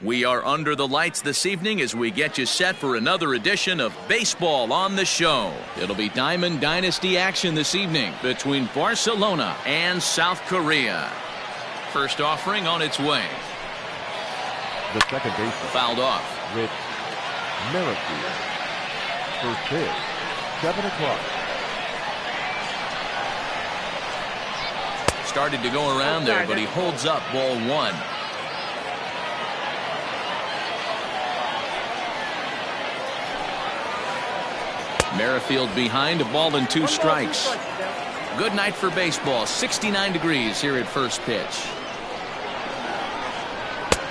We are under the lights this evening as we get you set for another edition of Baseball on the Show. It'll be Diamond Dynasty action this evening between Barcelona and South Korea. First offering on its way. The second baseman fouled off. With Merrifield. First pitch, 7 o'clock. Started to go around there, but he holds up ball one. Merrifield behind, a ball and 2 strikes. Good night for baseball. 69 degrees here at first pitch.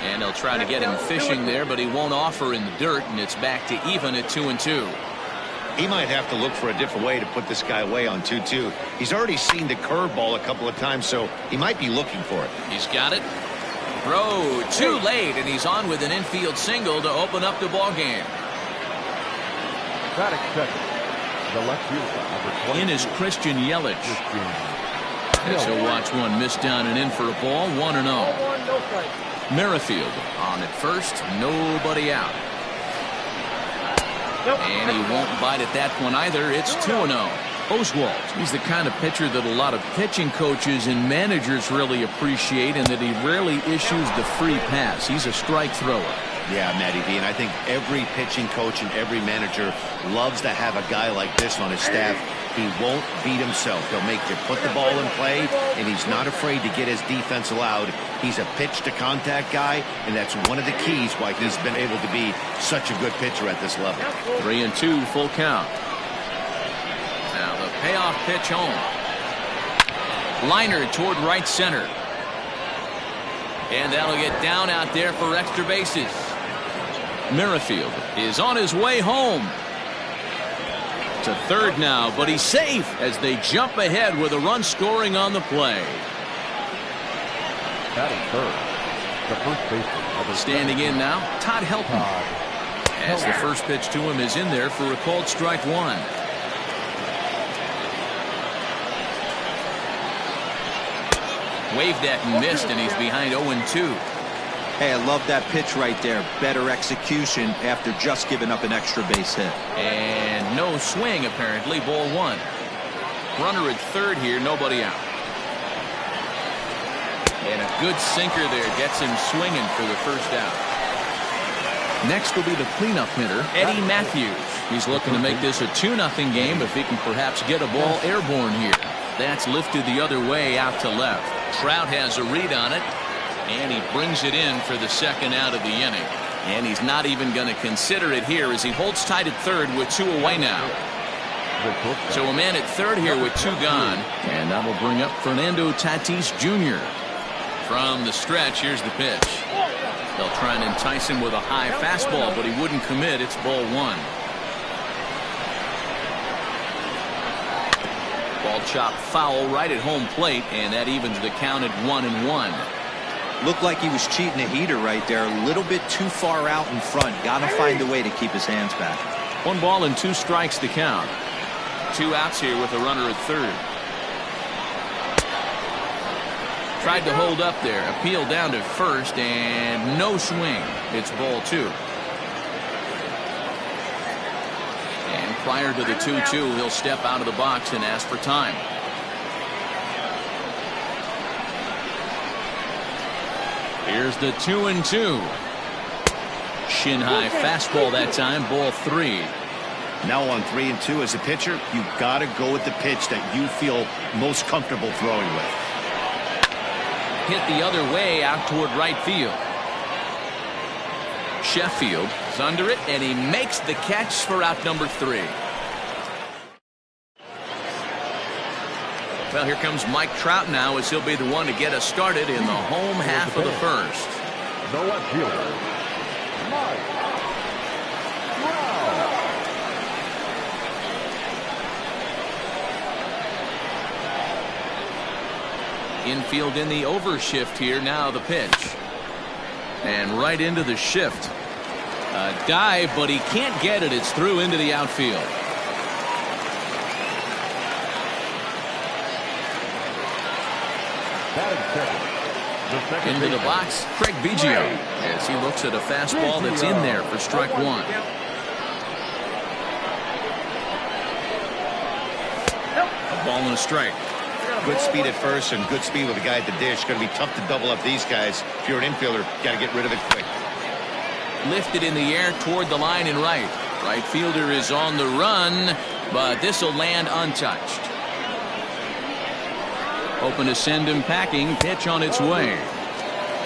And they'll try to get him fishing there, but he won't offer in the dirt, and it's back to even at 2-2. He might have to look for a different way to put this guy away on 2-2. He's already seen the curveball a couple of times, so he might be looking for it. He's got it. Throw too late, and he's on with an infield single to open up the ball game. Batting second, the left fielder, number 20. In is Christian Yelich. As he'll watch one miss down and in for a ball, 1-0. Merrifield on at first, nobody out. And he won't bite at that one either. It's 2-0. Oswalt, he's the kind of pitcher that a lot of pitching coaches and managers really appreciate, and that he rarely issues the free pass. He's a strike thrower. Yeah, Matty V, and I think every pitching coach and every manager loves to have a guy like this on his staff. He won't beat himself. He'll make you put the ball in play, and he's not afraid to get his defense allowed. He's a pitch-to-contact guy, and that's one of the keys why he's been able to be such a good pitcher at this level. 3-2, full count. Now the payoff pitch home. Liner toward right center. And that'll get down out there for extra bases. Merrifield is on his way home. To third now, but he's safe as they jump ahead with a run scoring on the play. Batting third, the first baseman. Standing in now, Todd Helton. As the first pitch to him is in there for a called strike one. Waved at and missed, and he's behind 0-2. Hey, I love that pitch right there. Better execution after just giving up an extra base hit. And no swing, apparently. Ball one. Runner at third here, nobody out. And a good sinker there gets him swinging for the first out. Next will be the cleanup hitter, Eddie Matthews. He's looking to make this a 2-0 game if he can perhaps get a ball airborne here. That's lifted the other way out to left. Trout has a read on it, and he brings it in for the second out of the inning. And he's not even going to consider it here as he holds tight at third with 2 away now. So a man at third here with 2 gone, and that'll bring up Fernando Tatis Jr. From the stretch, here's the pitch. They'll try and entice him with a high fastball, but he wouldn't commit. It's ball one. Ball chopped foul right at home plate, and that evens the count at 1-1. Looked like he was cheating a heater right there. A little bit too far out in front. Got to find a way to keep his hands back. 1 ball and 2 strikes to count. 2 outs here with a runner at third. Tried to hold up there. Appeal down to first, and no swing. It's ball 2. And prior to the 2-2, he'll step out of the box and ask for time. Here's the 2-2. Shin high fastball that time, ball 3. Now on 3-2 as a pitcher, you got to go with the pitch that you feel most comfortable throwing with. Hit the other way out toward right field. Sheffield is under it, and he makes the catch for out number 3. Well, here comes Mike Trout now, as he'll be the one to get us started in the home half of the first. The left fielder, Mike Trout. Infield in the overshift here. Now the pitch. And right into the shift. A dive, but he can't get it. It's through into the outfield. Batting second, The second Into the baseman. box, Craig Biggio, as he looks at a fastball that's in there for strike one. A ball and a strike. Good speed at first and good speed with a guy at the dish. Going to be tough to double up these guys. If you're an infielder, got to get rid of it quick. Lifted in the air toward the line and right. Right fielder is on the run, but this will land untouched. Hoping to send him packing. Pitch on its way.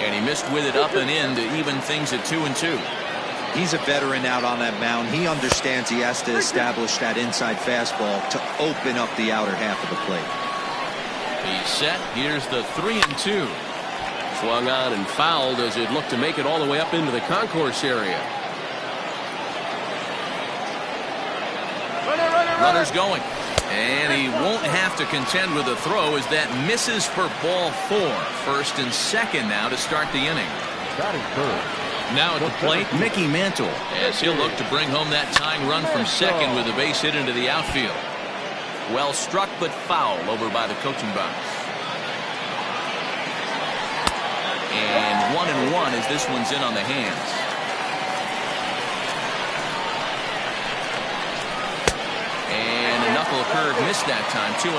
And he missed with it up and in to even things at 2-2. He's a veteran out on that mound. He understands he has to establish that inside fastball to open up the outer half of the plate. He's set. Here's the 3-2. Swung on and fouled as it looked to make it all the way up into the concourse area. Runner's going. And he won't have to contend with a throw as that misses for ball 4. First and second now to start the inning. Batting third. Now at the plate, Mickey Mantle, as he'll look to bring home that tying run from second with a base hit into the outfield. Well struck but foul over by the coaching box. And 1-1 as this one's in on the hands. And a knuckle curve missed that time. 2-1.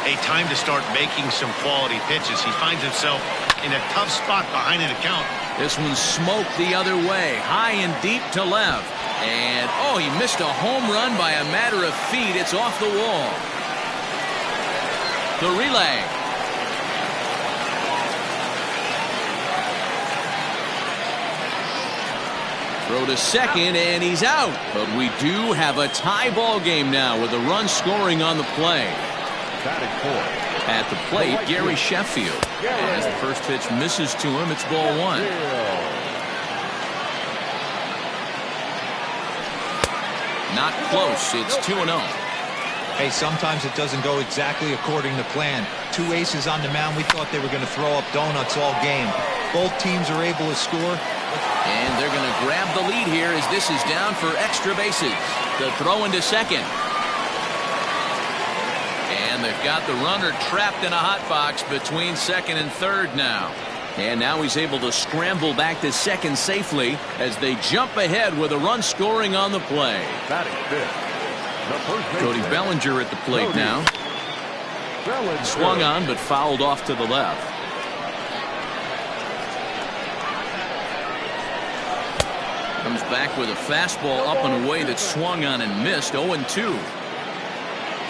A time to start making some quality pitches. He finds himself in a tough spot behind an account. This one smoked the other way, high and deep to left. And, oh, he missed a home run by a matter of feet. It's off the wall. The relay. Throw to second, and he's out. But we do have a tie ball game now with a run scoring on the play. Batting fourth. At the plate, Gary Sheffield. As the first pitch misses to him, it's ball 1. Not close. It's 2-0. Hey, sometimes it doesn't go exactly according to plan. Two aces on the mound. We thought they were going to throw up donuts all game. Both teams are able to score. And they're going to grab the lead here as this is down for extra bases. The throw into second. And they've got the runner trapped in a hot box between second and third now. And now he's able to scramble back to second safely as they jump ahead with a run scoring on the play. Batting fifth. The first Cody baseman. Bellinger at the plate Cody now. Bellinger. Swung on but fouled off to the left. Comes back with a fastball up and away that swung on and missed. 0-2.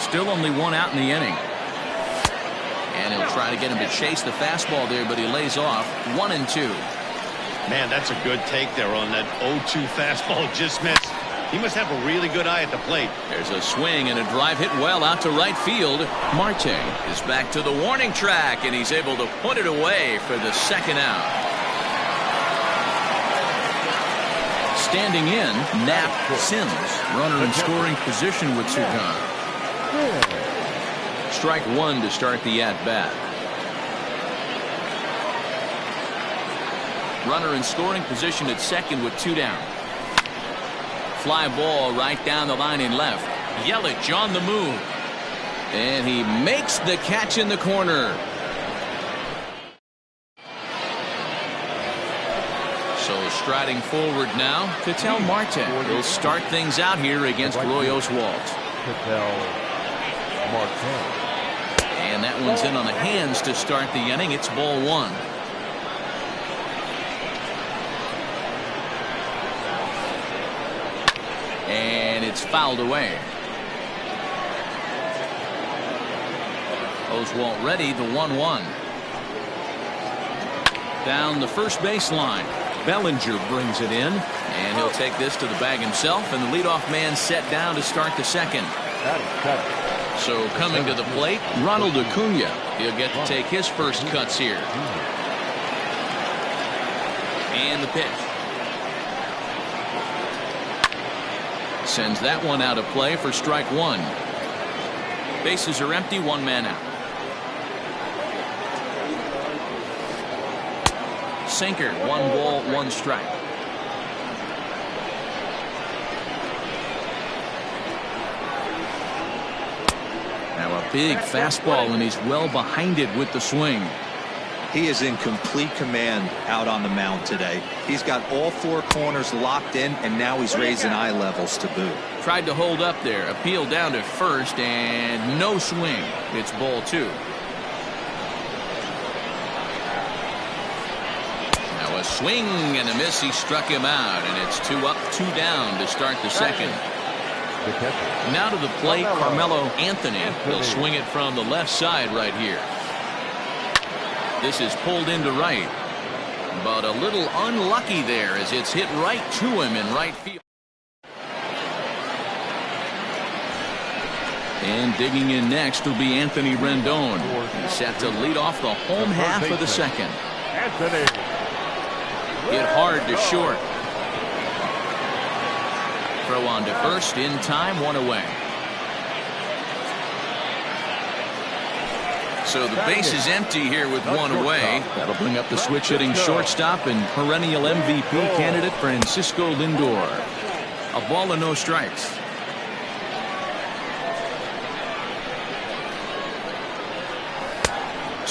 Still only one out in the inning. And he'll try to get him to chase the fastball there, but he lays off. 1-2. Man, that's a good take there on that 0-2 fastball. Just missed. He must have a really good eye at the plate. There's a swing and a drive hit well out to right field. Marte is back to the warning track, and he's able to put it away for the second out. Standing in, Nap Sims, runner in scoring position with 2 gone. Strike 1 to start the at-bat. Runner in scoring position at second with 2 down. Fly ball right down the line in left. Yelich on the move. And he makes the catch in the corner. So striding forward now, Ketel Marte will start things out here against Roy Oswalt. Ketel Marte. And that one's in on the hands to start the inning. It's ball 1. And it's fouled away. Oswalt ready, the 1-1. Down the first baseline. Bellinger brings it in, and he'll take this to the bag himself, and the leadoff man set down to start the second. So coming to the plate, Ronald Acuna. He'll get to take his first cuts here. And the pitch. Sends that one out of play for strike 1. Bases are empty, 1 man out. Sinker, 1 ball, 1 strike. Now a big fastball, and he's well behind it with the swing. He is in complete command out on the mound today. He's got all four corners locked in, and now he's raising eye levels to boot. Tried to hold up there. Appeal down to first, and no swing. It's ball 2. Now a swing and a miss. He struck him out, and it's 2 up, 2 down to start the second. Now to the plate, Carmelo Anthony. He'll swing it from the left side right here. This is pulled into right, but a little unlucky there as it's hit right to him in right field. And digging in next will be Anthony Rendon. He's set to lead off the home half of the second. Anthony. Hit hard to short. Throw on to first in time, 1 away. So the base is empty here with 1 away. That'll bring up the switch hitting shortstop and perennial MVP candidate Francisco Lindor. A ball and no strikes.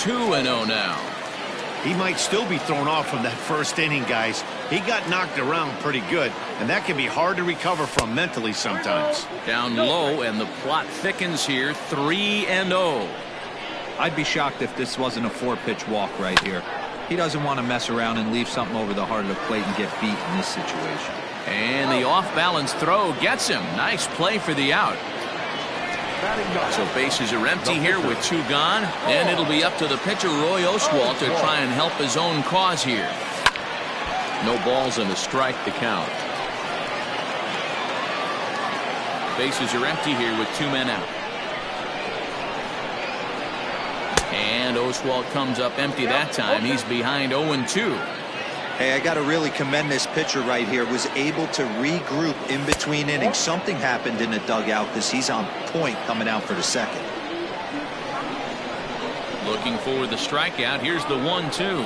Two and 0 now. He might still be thrown off from that first inning, guys. He got knocked around pretty good, and that can be hard to recover from mentally sometimes. Down low, and the plot thickens here. 3 and 0. I'd be shocked if this wasn't a 4-pitch walk right here. He doesn't want to mess around and leave something over the heart of the plate and get beat in this situation. And the off-balance throw gets him. Nice play for the out. So bases are empty here with 2 gone, and it'll be up to the pitcher Roy Oswalt to try and help his own cause here. No balls and a strike to count. Bases are empty here with 2 men out. And Oswalt comes up empty that time. He's behind 0-2. Hey, I got to really commend this pitcher right here. Was able to regroup in between innings. Something happened in the dugout because he's on point coming out for the second. Looking for the strikeout. Here's the 1-2.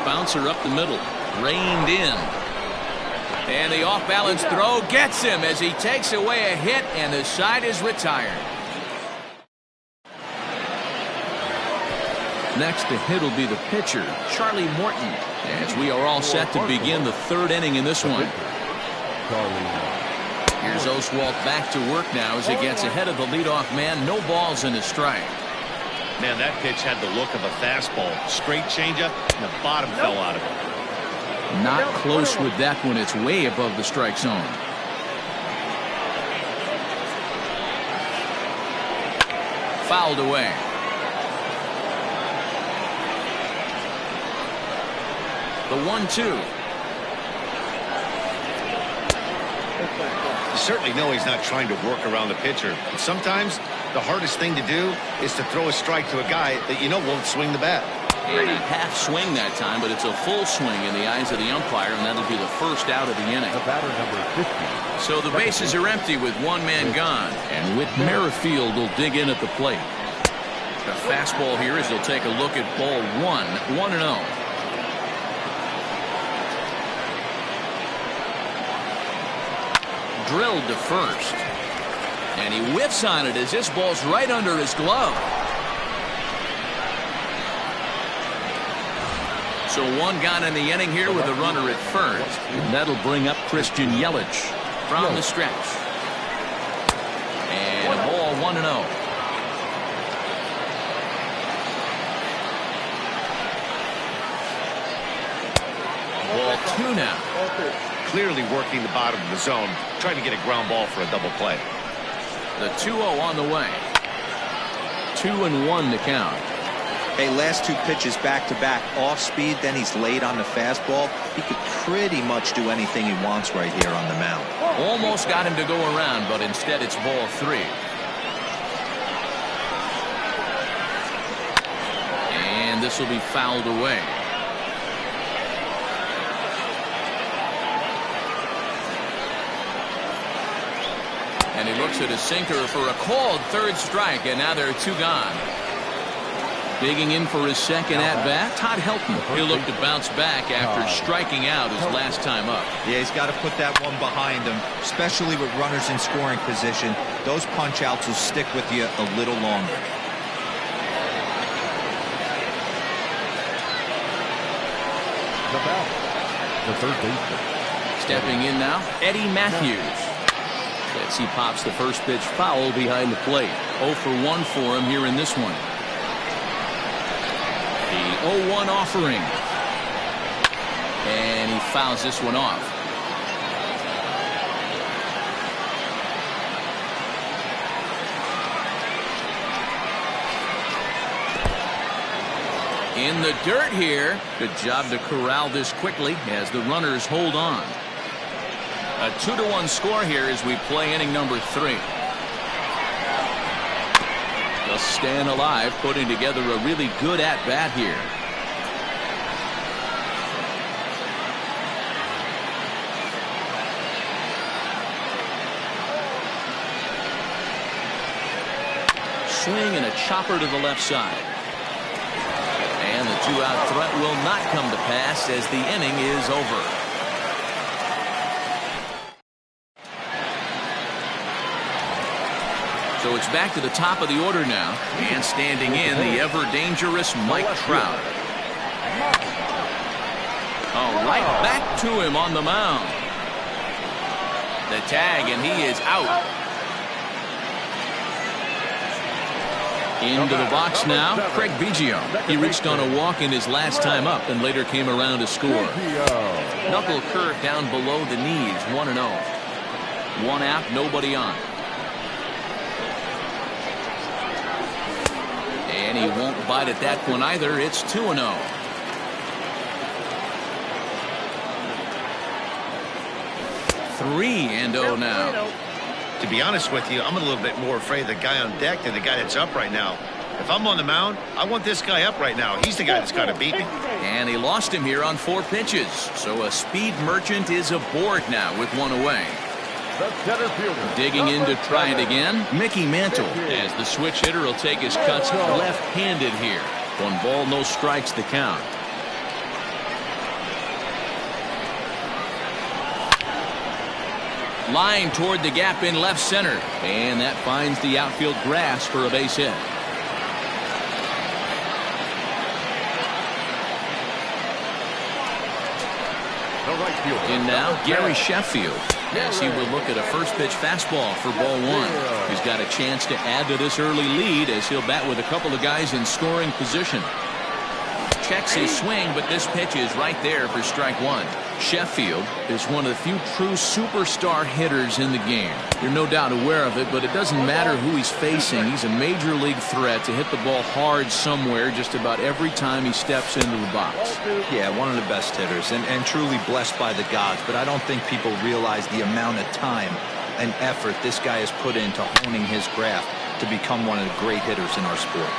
Bouncer up the middle. Reined in. And the off-balance throw gets him as he takes away a hit, and the side is retired. Next to hit will be the pitcher, Charlie Morton, as we are all set to begin the 3rd inning in this one. Here's Oswalt back to work now as he gets ahead of the leadoff man. No balls and a strike. Man, that pitch had the look of a fastball. Straight changeup, and the bottom fell out of it. Not close with that one. It's way above the strike zone. Fouled away. The 1-2. You certainly know he's not trying to work around the pitcher. But sometimes the hardest thing to do is to throw a strike to a guy that you know won't swing the bat. And a half swing that time, but it's a full swing in the eyes of the umpire, and that'll be the first out of the inning. The batter number 50. So the bases are empty with 1 man gone, and Whit Merrifield will dig in at the plate. The fastball here as he'll take a look at ball 1, 1-0. Drilled to first, and he whiffs on it as this ball's right under his glove. So 1 gone in the inning here with a runner at first, and that'll bring up Christian Yelich from the stretch. And a ball 1-0. Ball 2 now. Clearly working the bottom of the zone, trying to get a ground ball for a double play. The 2-0 on the way. 2-1 to count. Hey, last 2 pitches back-to-back off speed, then he's late on the fastball. He could pretty much do anything he wants right here on the mound. Almost got him to go around, but instead it's ball 3. And this will be fouled away. And he looks at his sinker for a called 3rd strike, and now there are 2 gone. Digging in for his second at-bat, Todd Helton. He'll look to bounce back after striking out his last time up. Yeah, he's got to put that one behind him, especially with runners in scoring position. Those punch-outs will stick with you a little longer. the bat, the third baseman. Stepping in now, Eddie Matthews. As he pops the first pitch foul behind the plate. 0 for 1 for him here in this one. The 0-1 offering. And he fouls this one off. In the dirt here. Good job to corral this quickly as the runners hold on. A 2-1 score here as we play inning number 3. Just staying alive, putting together a really good at-bat here. Swing and a chopper to the left side. And the 2-out threat will not come to pass as the inning is over. So it's back to the top of the order now. And standing in, the ever-dangerous Mike Trout. Oh, right back to him on the mound. The tag, and he is out. Into the box now, Craig Biggio. He reached on a walk in his last time up and later came around to score. Knuckle curve down below the knees, 1-0. 1 out, nobody on. And he won't bite at that one either. It's 2-0. Three and 0 now. To be honest with you, I'm a little bit more afraid of the guy on deck than the guy that's up right now. If I'm on the mound, I want this guy up right now. He's the guy that's got to beat me. And he lost him here on 4 pitches. So a speed merchant is aboard now with 1 away. The center fielder. Digging in to try it again, Mickey Mantle, as the switch hitter will take his cuts left-handed here. 1 ball, no strikes the count. Line toward the gap in left center. And that finds the outfield grass for a base hit. The right fielder. In now, Gary Sheffield. As he will look at a first pitch fastball for ball 1. He's got a chance to add to this early lead as he'll bat with a couple of guys in scoring position. Checks his swing, but this pitch is right there for strike 1. Sheffield is one of the few true superstar hitters in the game. You're no doubt aware of it, but it doesn't matter who he's facing. He's a major league threat to hit the ball hard somewhere just about every time he steps into the box. Yeah, one of the best hitters and truly blessed by the gods, but I don't think people realize the amount of time and effort this guy has put into honing his craft to become one of the great hitters in our sport.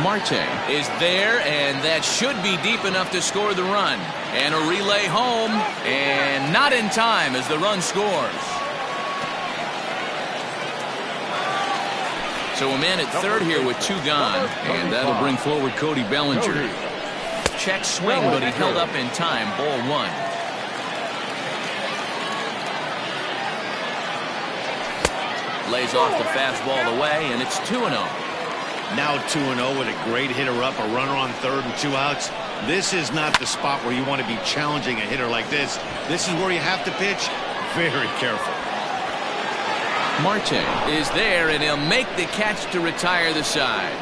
Marte is there, and that should be deep enough to score the run. And a relay home, and not in time as the run scores. So a man at third here with 2 gone, and that'll bring forward Cody Bellinger. Check swing, but he held up in time. Ball 1. Lays off the fastball away, and it's 2-0. Now 2-0 with a great hitter up, a runner on third and 2 outs. This is not the spot where you want to be challenging a hitter like this. This is where you have to pitch very careful. Marte is there, and he'll make the catch to retire the side.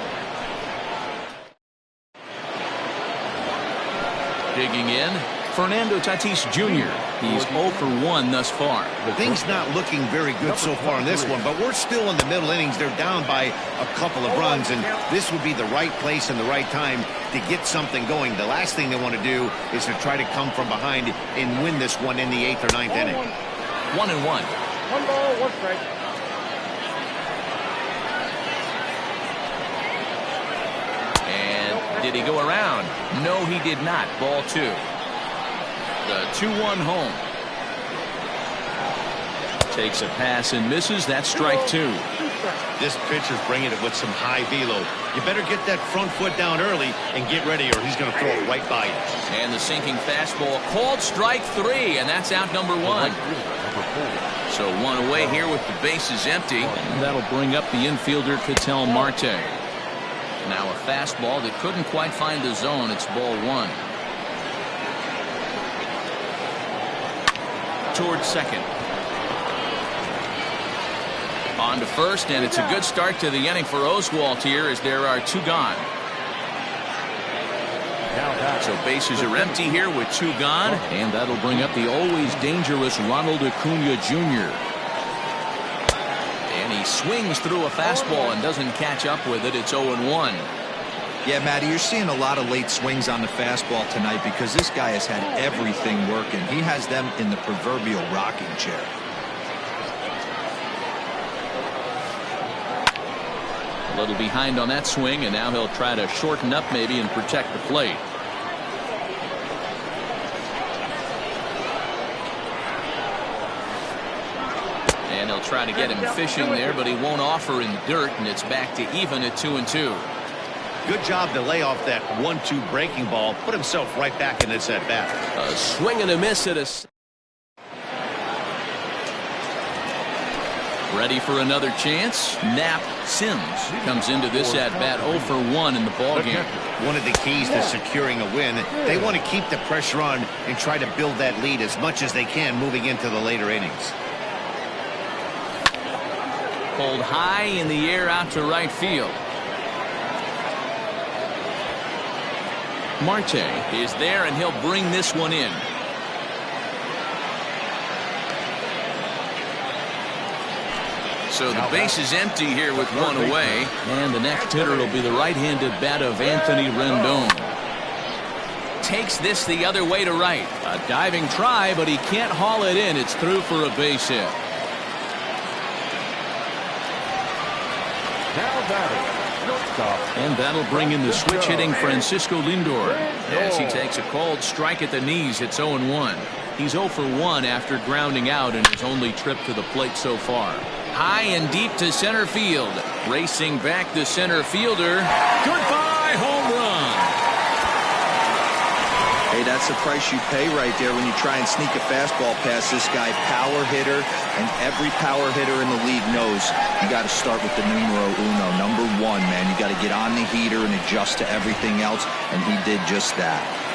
Digging in, Fernando Tatis Jr. He's 0 for 1 thus far. Things not looking very good so far in this one, but we're still in the middle innings. They're down by a couple of runs, and this would be the right place and the right time to get something going. The last thing they want to do is to try to come from behind and win this one in the 8th or 9th inning. 1-1. 1 ball, 1 strike. And did he go around? No, he did not. Ball 2. The 2-1 home. Takes a pass and misses. That's strike 2. This pitcher's bringing it with some high velo. You better get that front foot down early and get ready, or he's going to throw it right by you. And the sinking fastball called strike 3, and that's out number 1. So 1 away here with the bases empty. And that'll bring up the infielder Ketel Marte. Now a fastball that couldn't quite find the zone. It's ball 1. towards second. On to first, and it's a good start to the inning for Oswalt here as there are 2 gone. So bases are empty here with 2 gone, and that'll bring up the always dangerous Ronald Acuna Jr. And he swings through a fastball and doesn't catch up with it. It's 0-1. Yeah, Matty, you're seeing a lot of late swings on the fastball tonight because this guy has had everything working. He has them in the proverbial rocking chair. A little behind on that swing, and now he'll try to shorten up maybe and protect the plate. And he'll try to get him fishing there, but he won't offer in the dirt, and it's back to even at 2-2. Good job to lay off that 1-2 breaking ball. Put himself right back in this at bat. A swing and a miss at a. Ready for another chance. Nap Sims comes into this at bat 0 for 1 in the ball game. One of the keys to securing a win, they want to keep the pressure on and try to build that lead as much as they can moving into the later innings. Pulled high in the air out to right field. Marte is there, and he'll bring this one in. So the base is empty here with 1 away, and the next hitter will be the right-handed bat of Anthony Rendon. Takes this the other way to right. A diving try, but he can't haul it in. It's through for a base hit. And that'll bring in the switch-hitting Francisco Lindor as he takes a called strike at the knees. It's 0-1. He's 0 for 1 after grounding out in his only trip to the plate so far. High and deep to center field. Racing back the center fielder. Goodbye, home run. Hey, that's the price you pay right there when you try and sneak a fastball past this guy. Power hitter, and every power hitter in the league knows you got to start with the numero uno, number 1, man. You got to get on the heater and adjust to everything else, and he did just that.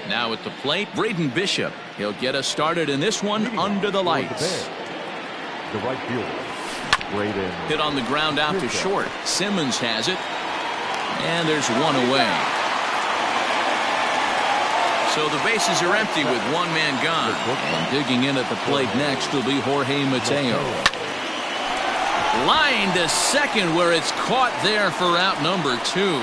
Now at the plate, Braden Bishop. He'll get us started in this one under the lights. The right fielder, Braden. Hit on the ground out to short. Simmons has it. And there's one away. So the bases are empty with one man gone. And digging in at the plate next will be Jorge Mateo. Line to second where it's caught there for out number 2.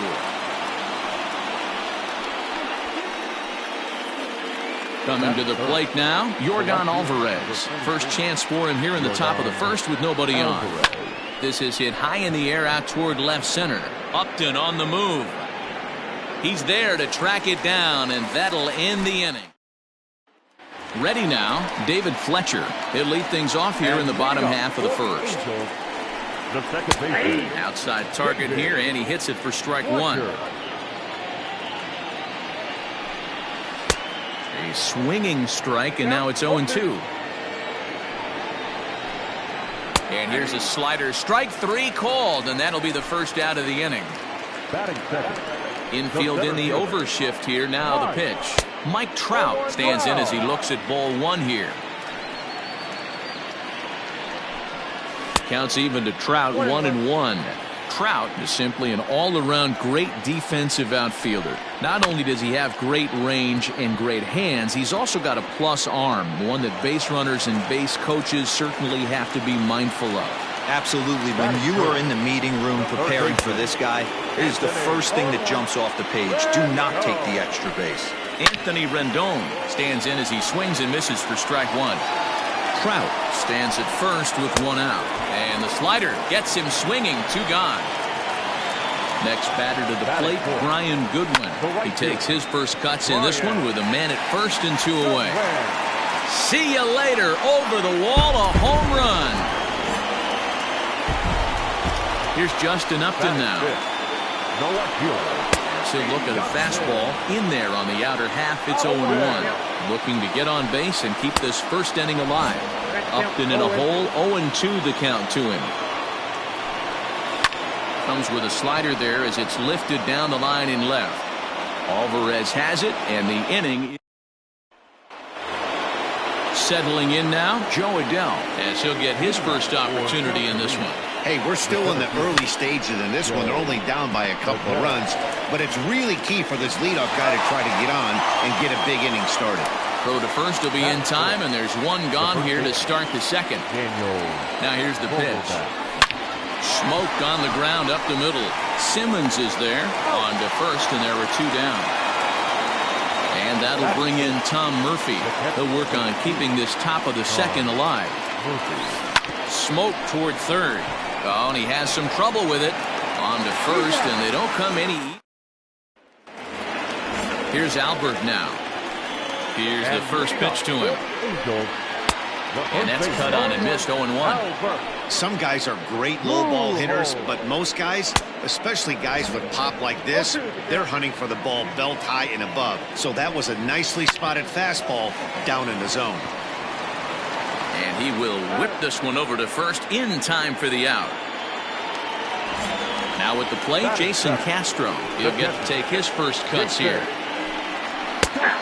Coming to the plate now, Yordan Alvarez. First chance for him here in the top of the first with nobody on. This is hit high in the air out toward left center. Upton on the move. He's there to track it down, and that'll end the inning. Ready now, David Fletcher. He'll lead things off here in the bottom half of the first. Outside target here, and he hits it for strike 1. A swinging strike, and now it's 0-2. And here's a slider. Strike 3 called, and that'll be the first out of the inning. Batting second. Infield in the overshift here. Now the pitch. Mike Trout stands in as he looks at ball 1 here. Counts even to Trout, 1-1. Trout is simply an all-around great defensive outfielder. Not only does he have great range and great hands, he's also got a plus arm, one that base runners and base coaches certainly have to be mindful of. Absolutely. When you are in the meeting room preparing for this guy, it is the first thing that jumps off the page. Do not take the extra base. Anthony Rendon stands in as he swings and misses for strike 1. Trout stands at first with 1 out. And the slider gets him swinging, 2 gone. Next batter to the plate, Brian Goodwin. He takes his first cuts in this one with a man at first and 2 away. See you later. Over the wall, a home run. Here's Justin Upton now. So look at a fastball in there on the outer half. It's 0-1. Looking to get on base and keep this first inning alive. Upton in a hole, 0-2 the count to him. Comes with a slider there as it's lifted down the line in left. Alvarez has it, and the inning. Settling in now, Joe Adell, as he'll get his first opportunity in this one. Hey, we're still in the early stages in this one. They're only down by a couple of runs, but it's really key for this leadoff guy to try to get on and get a big inning started. Throw to first will be in time, and there's 1 gone here to start the second. Now here's the pitch. Smoked on the ground up the middle. Simmons is there on to first, and there were 2 down. And that'll bring in Tom Murphy. He'll work on keeping this top of the second alive. Smoke toward third. Oh, and he has some trouble with it. On to first, and they don't come any. Here's Albert now. Here's the first pitch to him. And that's cut on and missed, 0-1. Some guys are great low ball hitters, but most guys, especially guys with pop like this, they're hunting for the ball belt high and above. So that was a nicely spotted fastball down in the zone. And he will whip this one over to first in time for the out. Now at the plate, Jason Castro. He'll get to take his first cuts here.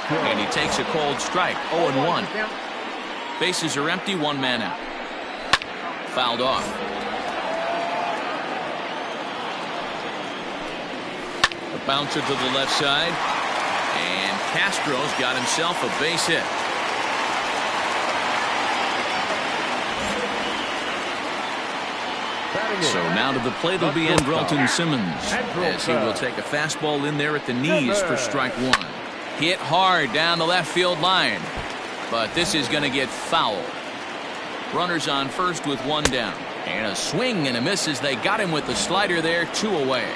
And he takes a cold strike, 0-1. Bases are empty, 1 man out. Fouled off. A bouncer to the left side. And Castro's got himself a base hit. So now to the plate will be Andrelton Simmons, as he will take a fastball in there at the knees for strike 1. Hit hard down the left field line, but this is going to get foul. Runners on first with 1 down, and a swing and a miss as they got him with the slider there, 2 away.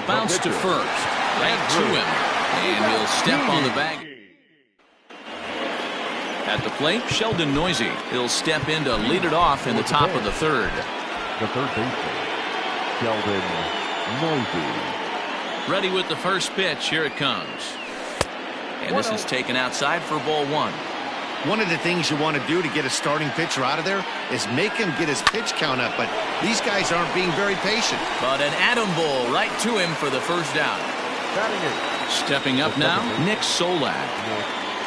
Bounce to first, right to him, and he'll step on the bag. At the plate, Sheldon Noisy. He'll step in to lead it off in the top of the third. The third baseman, Sheldon Noisy. Ready with the first pitch. Here it comes. And this is taken outside for ball 1. One of the things you want to do to get a starting pitcher out of there is make him get his pitch count up, but these guys aren't being very patient. But an atom ball right to him for the first out. Batting it. Stepping up now, Nick Solak.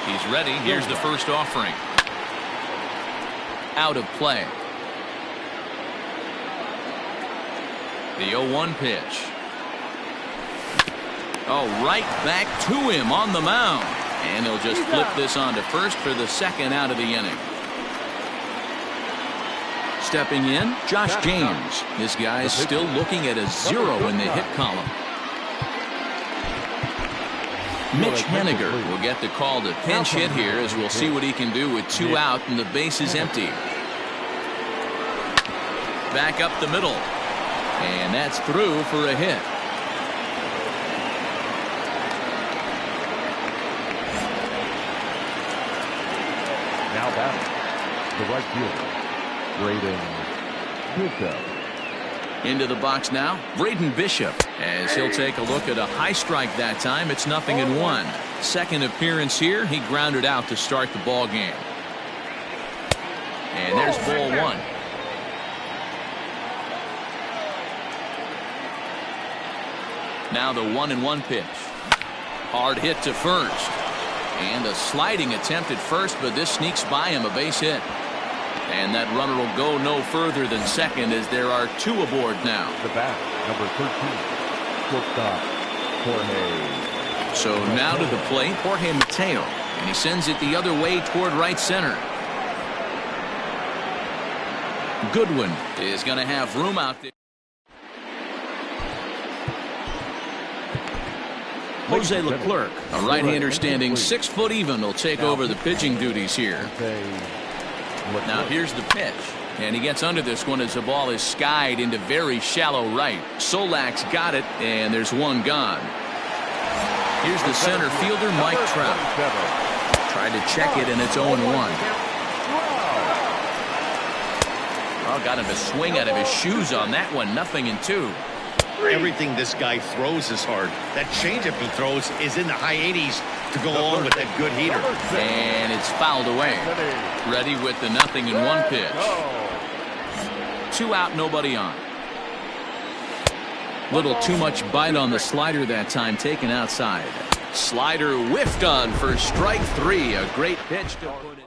He's ready. Here's the first offering. Out of play. The 0-1 pitch. Oh, right back to him on the mound. And he'll just flip this on to first for the second out of the inning. Stepping in, Josh James. This guy is still looking at a 0 in the hit column. Mitch Haniger will get the call to pinch hit here, as we'll see what he can do with 2 out and the base is empty. Back up the middle. And that's through for a hit. Now batting, the right fielder, Braden Bishop. Into the box now, Braden Bishop, as he'll take a look at a high strike that time. It's 0-1. Second appearance here, he grounded out to start the ball game. And there's ball 1. Now the 1-1 pitch. Hard hit to first. And a sliding attempt at first, but this sneaks by him, a base hit. And that runner will go no further than second, as there are 2 aboard now. The bat, number 13, shortstop, Jorge. So now to the plate, Jorge Mateo. And he sends it the other way toward right center. Goodwin is going to have room out there. Jose Leclerc, a right-hander standing 6 foot even, will take over the pitching duties here. Now here's the pitch, and he gets under this one as the ball is skied into very shallow right. Solak's got it, and there's 1 gone. Here's the center fielder, Mike Trout. Tried to check it, and it's 0-1. Well, got him to swing out of his shoes on that one. 0-2. Everything this guy throws is hard. That changeup he throws is in the high 80s to go along with that good heater. And it's fouled away. Ready with the 0-1 pitch. 2 out, nobody on. Little too much bite on the slider that time, taken outside. Slider whiffed on for strike 3. A great pitch to put it.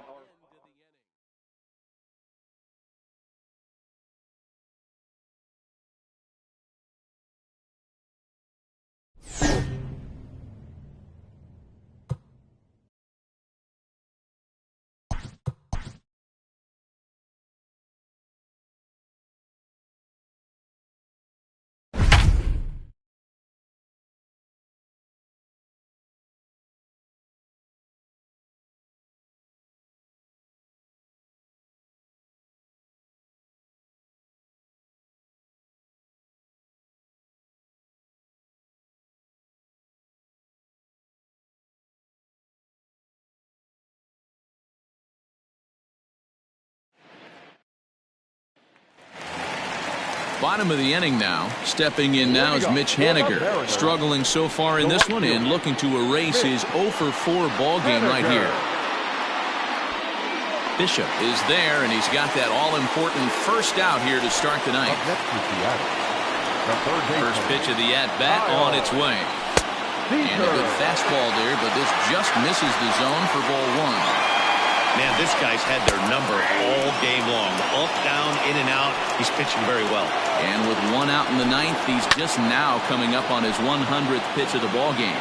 Bottom of the inning now. Stepping in now is Mitch Haniger. Struggling so far in this one and looking to erase his 0-for-4 ball game right here. Bishop is there, and he's got that all-important first out here to start the ninth. First pitch of the at-bat on its way. And a good fastball there, but this just misses the zone for ball 1. Man, this guy's had their number all game long. Up, down, in and out. He's pitching very well. And with 1 out in the 9th, he's just now coming up on his 100th pitch of the ball game.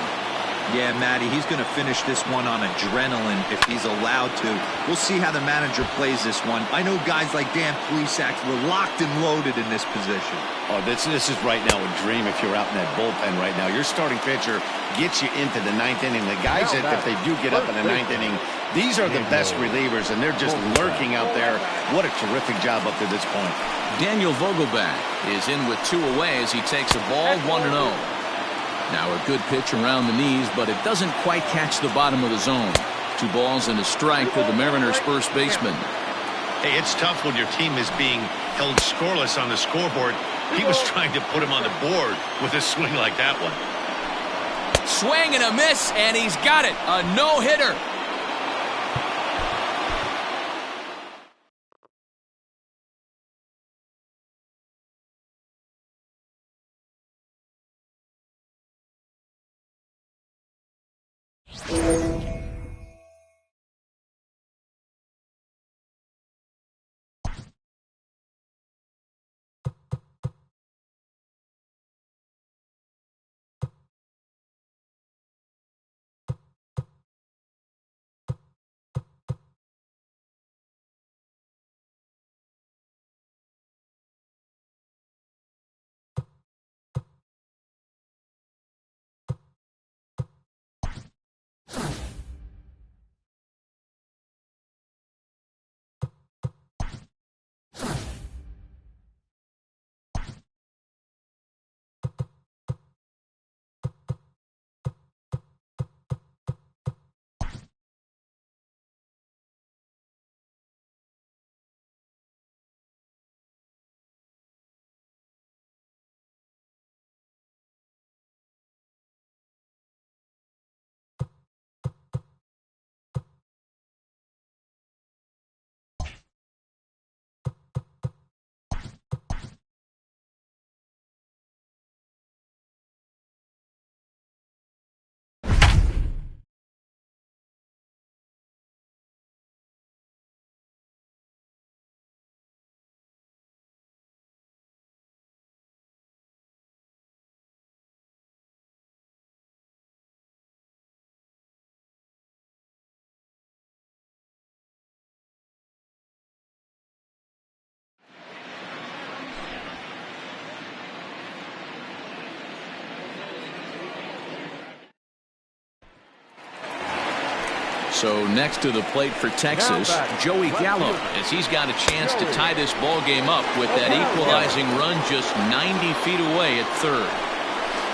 Yeah, Matty, he's going to finish this one on adrenaline if he's allowed to. We'll see how the manager plays this one. I know guys like Dan Plesac were locked and loaded in this position. Oh, this is right now a dream if you're out in that bullpen right now. Your starting pitcher gets you into the 9th inning. The guys that, if they do get up in the 9th inning, these are the best relievers, and they're just lurking out there. What a terrific job up to this point. Daniel Vogelbach is in with 2 away as he takes a ball 1-0. Now a good pitch around the knees, but it doesn't quite catch the bottom of the zone. 2 balls and a strike to the Mariners' first baseman. Hey, it's tough when your team is being held scoreless on the scoreboard. He was trying to put him on the board with a swing like that one. Swing and a miss, and he's got it. A no-hitter. So next to the plate for Texas, Joey Gallo, as he's got a chance to tie this ball game up with that equalizing run just 90 feet away at third.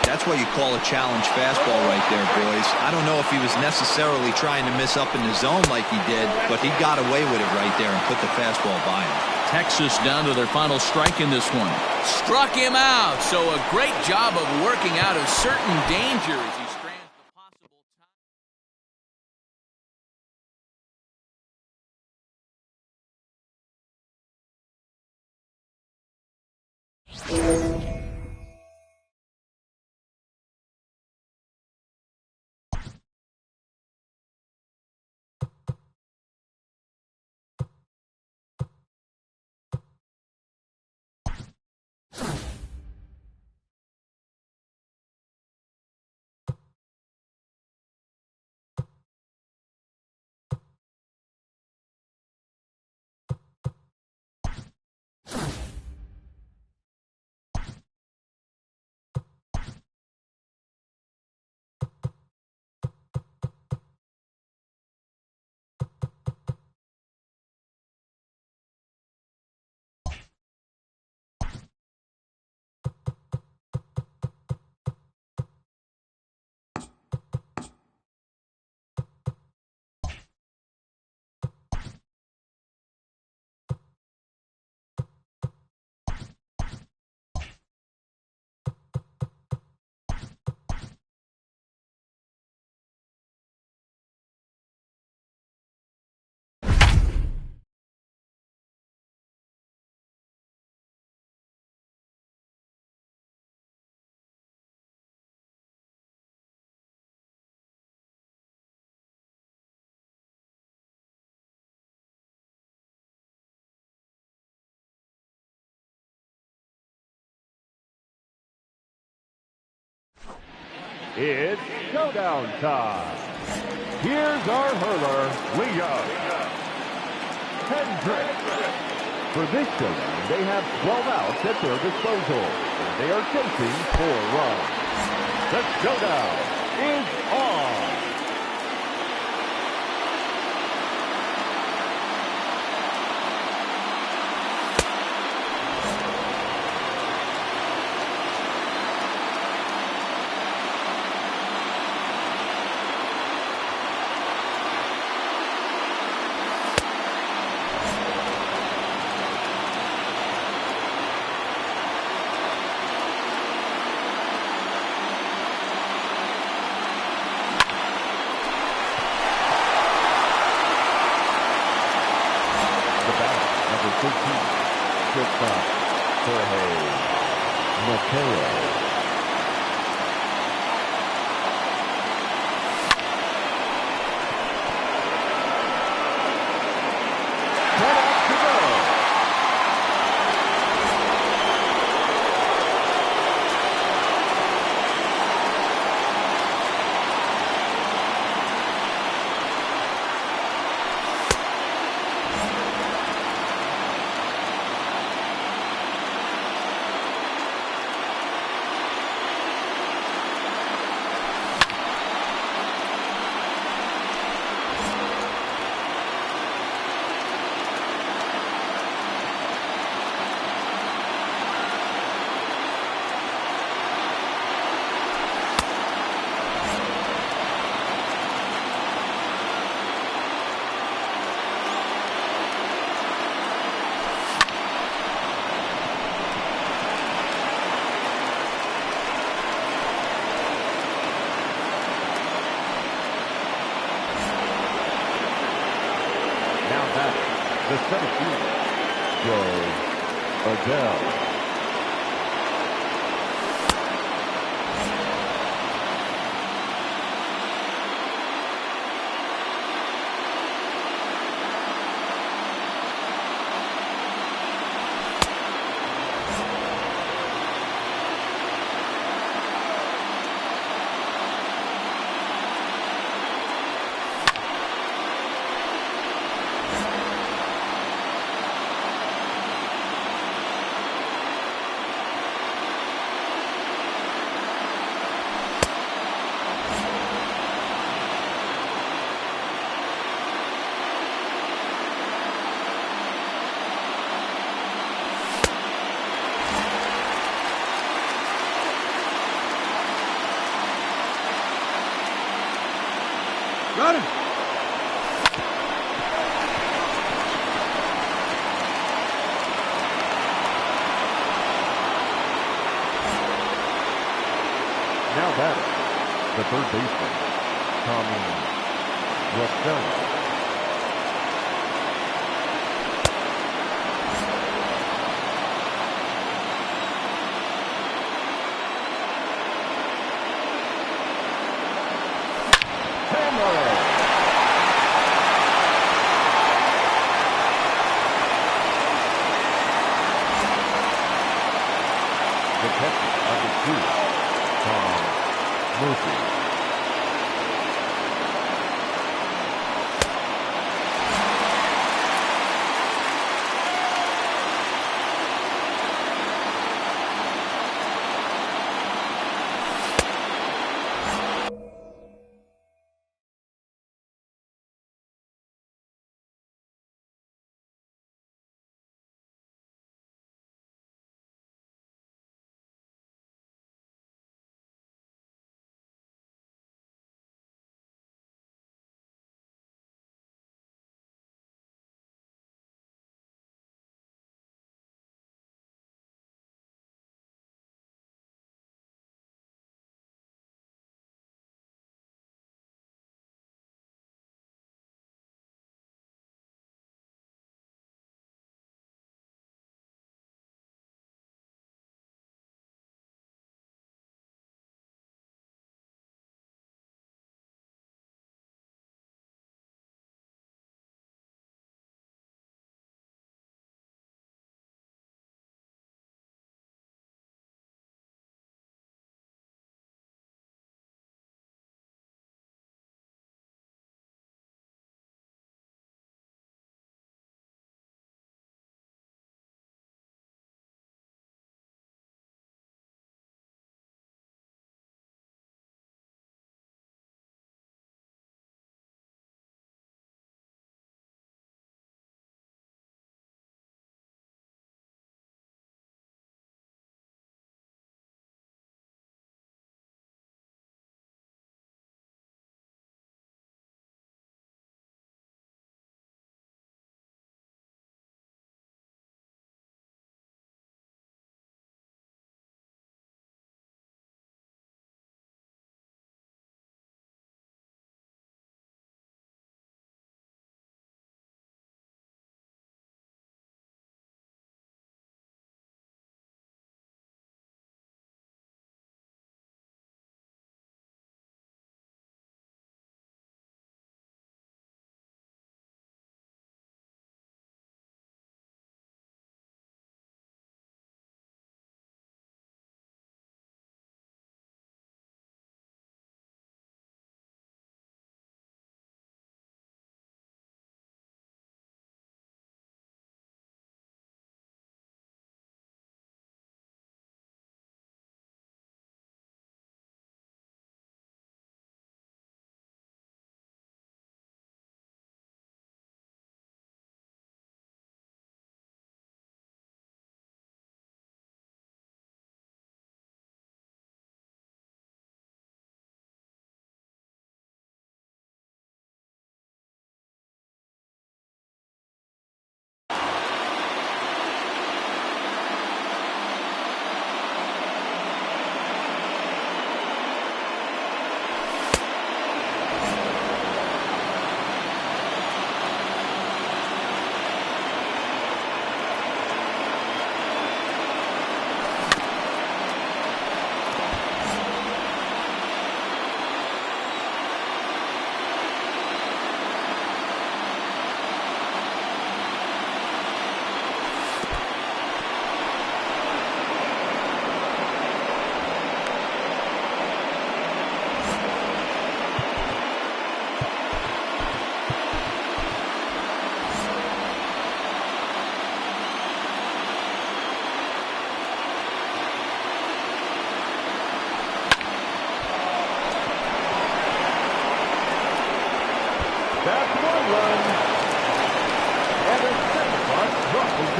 That's what you call a challenge fastball right there, boys. I don't know if he was necessarily trying to miss up in the zone like he did, but he got away with it right there and put the fastball by him. Texas down to their final strike in this one. Struck him out. So a great job of working out of certain danger as he strands the possible tie. It's showdown time. Here's our hurler, Leo Hendricks. For this showdown, they have 12 outs at their disposal, and they are chasing 4 runs. The showdown is on. Mateo. The 17, Joe Adele. Got him. Now batting, the third baseman, Tommy Russell. The catcher of the two, Tom Murphy.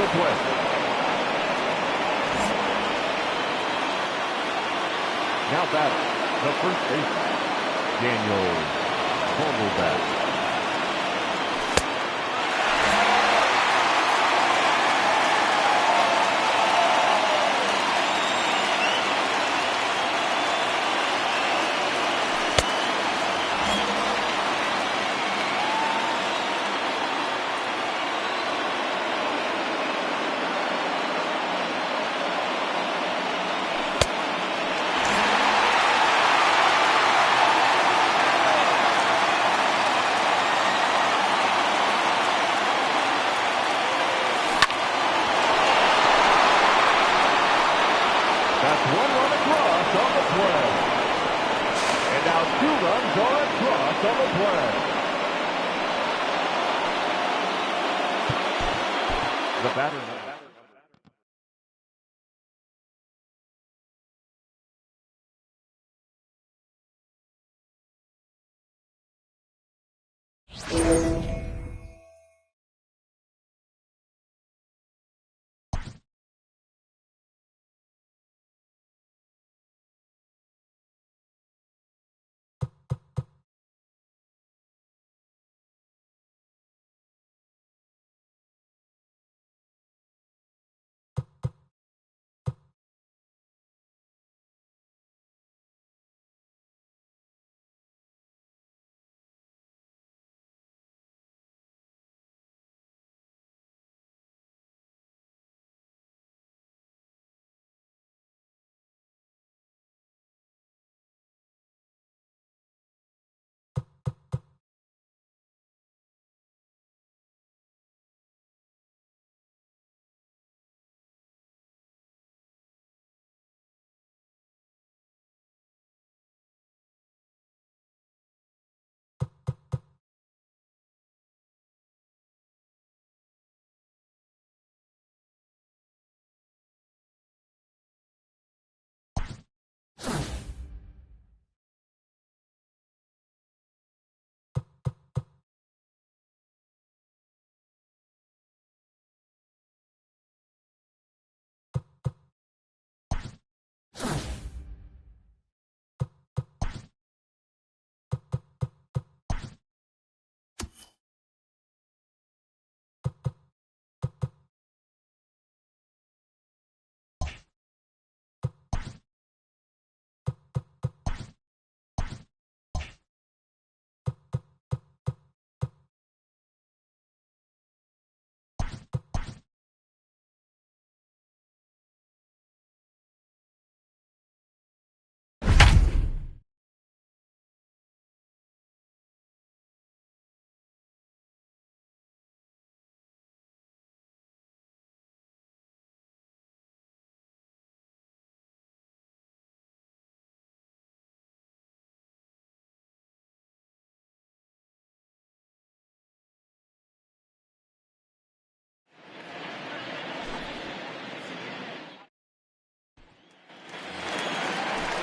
the play. Now batting, the first baseman, Daniel Vogelbach. That's one run across on the play. And now 2 runs are across on the play. The batter.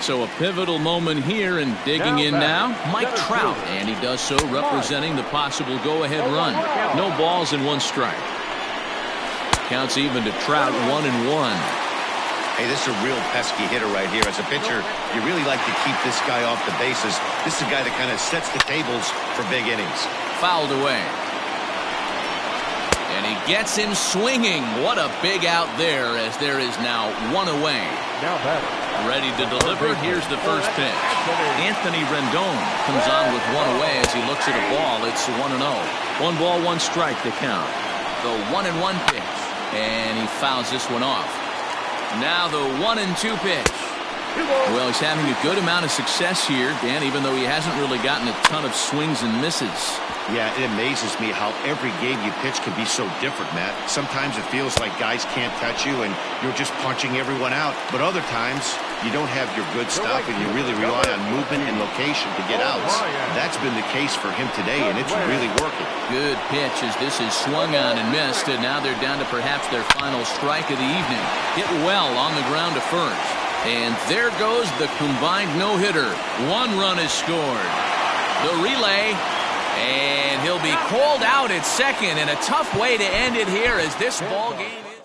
So a pivotal moment here, and digging in now, Mike Trout, and he does so representing the possible go-ahead run. No balls and 1 strike. Counts even to Trout, 1-1. Hey, this is a real pesky hitter right here. As a pitcher, you really like to keep this guy off the bases. This is a guy that kind of sets the tables for big innings. Fouled away. And he gets him swinging. What a big out there, as there is now 1 away. Now batter. Ready to deliver. Here's the first pitch. Anthony Rendon comes on with 1 away as he looks at a ball. It's 1-0. 1 ball, 1 strike to count. The 1-1 pitch. And he fouls this one off. Now the 1-2 pitch. Well, he's having a good amount of success here, Dan, even though he hasn't really gotten a ton of swings and misses. Yeah, it amazes me how every game you pitch can be so different, Matt. Sometimes it feels like guys can't touch you and you're just punching everyone out. But other times, you don't have your good stuff and you really rely on movement and location to get outs. That's been the case for him today, and it's really working. Good pitch as this is swung on and missed, and now they're down to perhaps their final strike of the evening. Hit well on the ground to first. And there goes the combined no-hitter. 1 run is scored. The relay. And he'll be called out at second, and a tough way to end it here as this ball game is.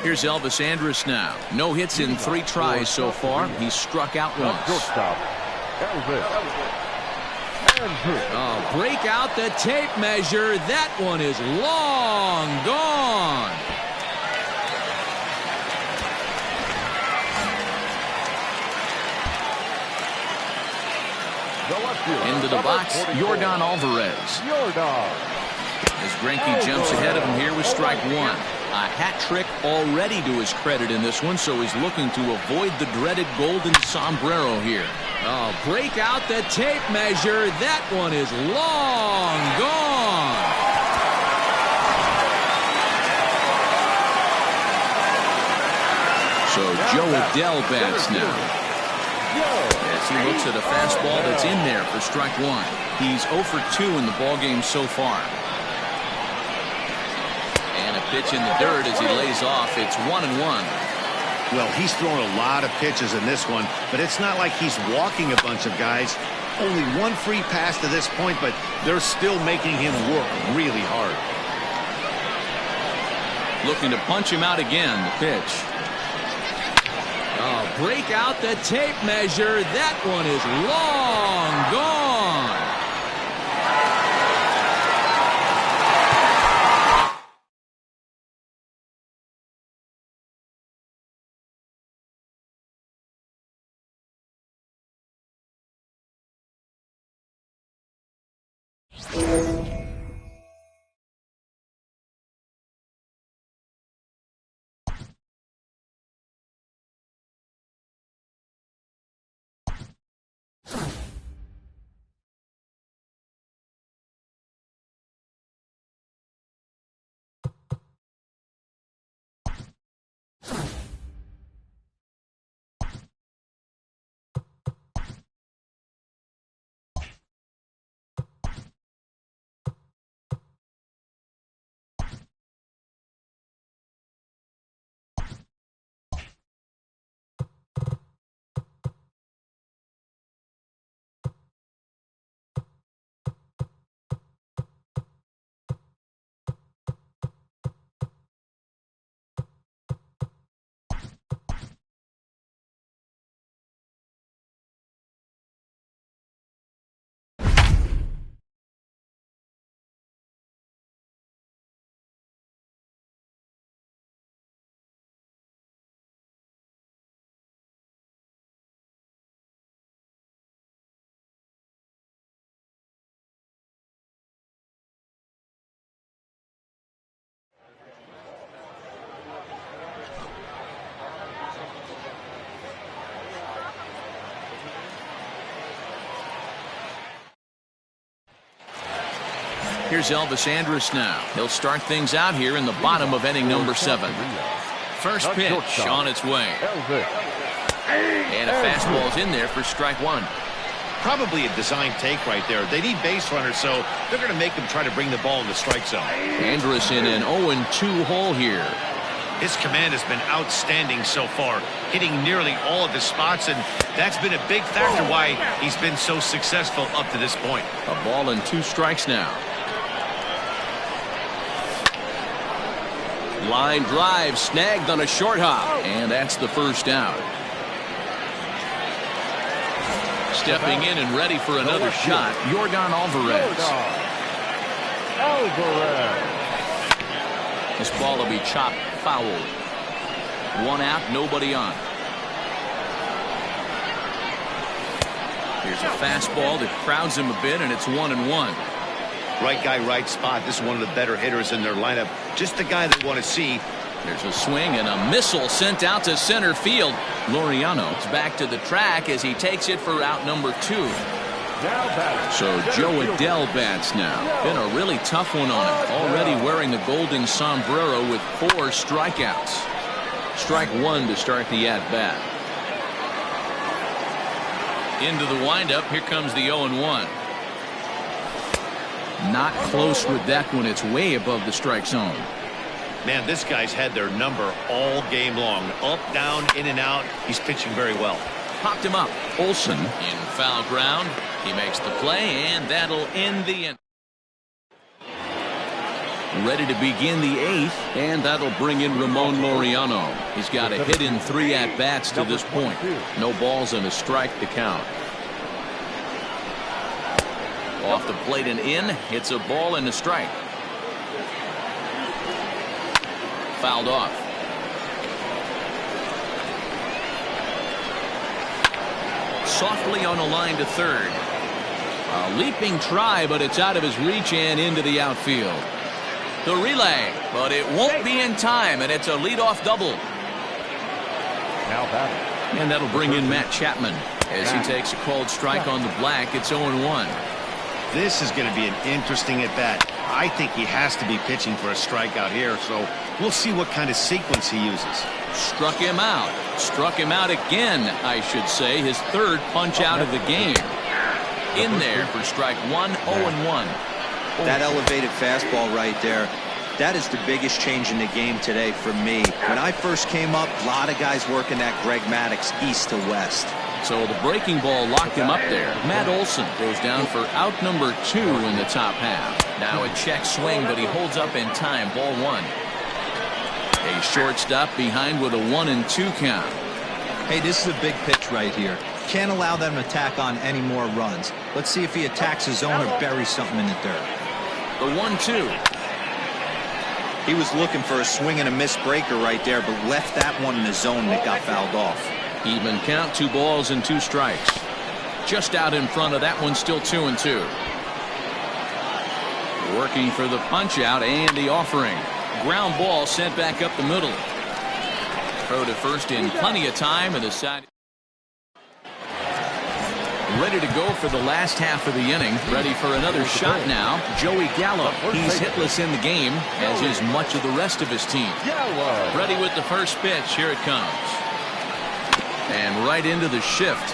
Here's Elvis Andrus now. No hits in 3 tries so far. He's struck out once. Shortstop, Elvis Andrus. Oh, break out the tape measure. That one is long gone. Into the box, Yordan Alvarez. As Greinke jumps ahead of him here with strike 1. A hat trick already to his credit in this one, so he's looking to avoid the dreaded golden sombrero here. Oh, break out the tape measure. That one is long gone. So Joe Adell bats now. As he looks at a fastball that's in there for strike 1. He's 0 for 2 in the ballgame so far. And a pitch in the dirt as he lays off. It's 1-1. Well, he's thrown a lot of pitches in this one, but it's not like he's walking a bunch of guys. Only 1 free pass to this point, but they're still making him work really hard. Looking to punch him out again. The pitch. Oh, break out the tape measure. That one is long gone. Here's Elvis Andrus now. He'll start things out here in the bottom of inning number 7. First pitch on its way. And a fastball's in there for strike 1. Probably a design take right there. They need base runners, so they're going to make them try to bring the ball in the strike zone. Andrus in an 0-2 hole here. His command has been outstanding so far, hitting nearly all of his spots, and that's been a big factor why he's been so successful up to this point. A ball and 2 strikes now. Line drive snagged on a short hop, and that's the first out. Stepping in and ready for another shot, Yordan Alvarez. This ball will be chopped foul. 1 out, nobody on. Here's a fastball that crowds him a bit, and it's 1-1. Right guy, right spot. This is one of the better hitters in their lineup. Just the guy they want to see. There's a swing and a missile sent out to center field. Laureano is back to the track as he takes it for out number 2. So Joe Adell bats now. Been a really tough one on him. Already wearing the golden sombrero with 4 strikeouts. Strike 1 to start the at-bat. Into the windup. Here comes the 0-1. Not close with that one. It's way above the strike zone. Man, this guy's had their number all game long. Up, down, in and out. He's pitching very well. Popped him up. Olsen in foul ground. He makes the play, and that'll end the inning. Ready to begin the 8th, and that'll bring in Ramon Laureano. He's got a hit in 3 at-bats to this point. No balls and a strike to count. Off the plate and in. It's a ball and a strike. Fouled off. Softly on a line to third. A leaping try, but it's out of his reach and into the outfield. The relay, but it won't be in time, and it's a leadoff double. Now batting. And that'll bring in Matt Chapman as he takes a called strike on the black. It's 0-1. This is going to be an interesting at-bat. I think he has to be pitching for a strikeout here, so we'll see what kind of sequence he uses. Struck him out. Struck him out again, I should say. His 3rd punch out of the game. In there for strike 1, 0-1. That elevated fastball right there, that is the biggest change in the game today for me. When I first came up, a lot of guys working that Greg Maddux east to west. So the breaking ball locked him up there. Matt Olson goes down for out number 2 in the top half. Now a check swing, but he holds up in time. Ball 1. A shortstop behind with a 1-2 count. Hey, this is a big pitch right here. Can't allow them to tack on any more runs. Let's see if he attacks his zone or buries something in the dirt. The 1-2. He was looking for a swing and a miss breaker right there, but left that one in the zone and it got fouled off. Even count, 2 balls and 2 strikes. Just out in front of that one, still 2-2. Working for the punch out and the offering. Ground ball sent back up the middle. Throw to first in plenty of time, and the side ready to go for the last half of the inning. Ready for another shot now. Joey Gallo. He's hitless in the game, as is much of the rest of his team. Ready with the first pitch. Here it comes. And right into the shift.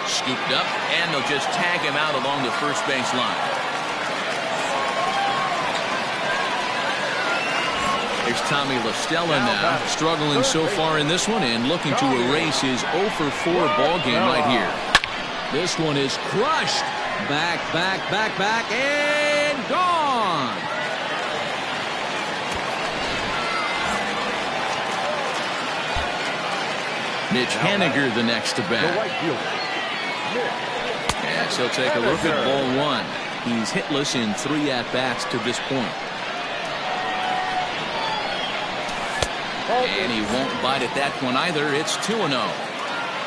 Scooped up, and they'll just tag him out along the first base line. Here's Tommy La Stella now, struggling so far in this one and looking to erase his 0-for-4 ball game right here. This one is crushed. Back, and gone. Mitch Haniger the next to bat. Yes, he'll take a look at ball 1. He's hitless in 3 at-bats to this point. And he won't bite at that one either. It's 2-0.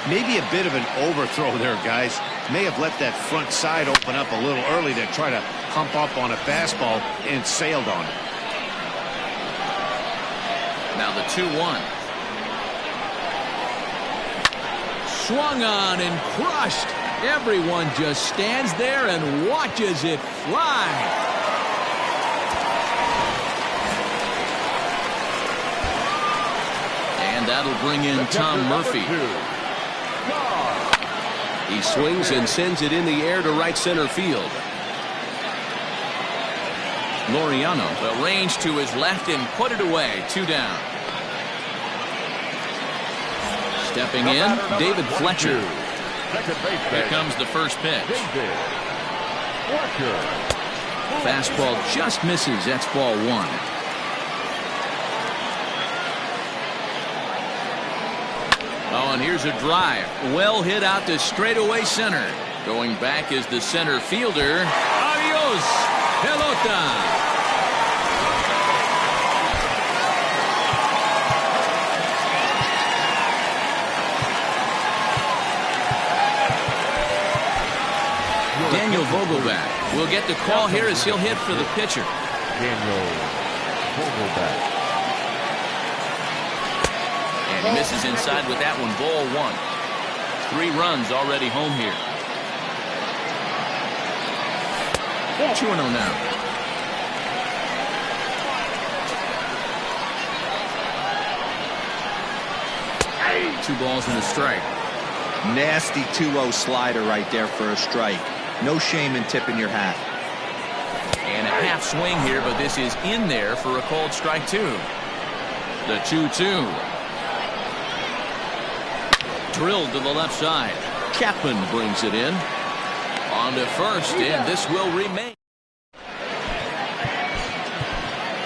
Maybe a bit of an overthrow there, guys. May have let that front side open up a little early to try to pump up on a fastball and sailed on it. Now the 2-1. Swung on and crushed. Everyone just stands there and watches it fly. And that'll bring in Tom Murphy. He swings and sends it in the air to right center field. Laureano will range to his left and put it away. 2 down. Stepping in, David Fletcher. Here comes the first pitch. Fastball just misses. That's ball 1. Oh, and here's a drive. Well hit out to straightaway center. Going back is the center fielder. Adios, pelota. Daniel Vogelback will get the call here as he'll hit for the pitcher. Daniel Vogelback. And he misses inside with that one. Ball 1. 3 runs already home here. 2-0 now. Two balls and a strike. Nasty 2-0 slider right there for a strike. No shame in tipping your hat. And a half swing here, but this is in there for a called strike 2. The 2-2. Drilled to the left side. Chapman brings it in. On to first, and this will remain.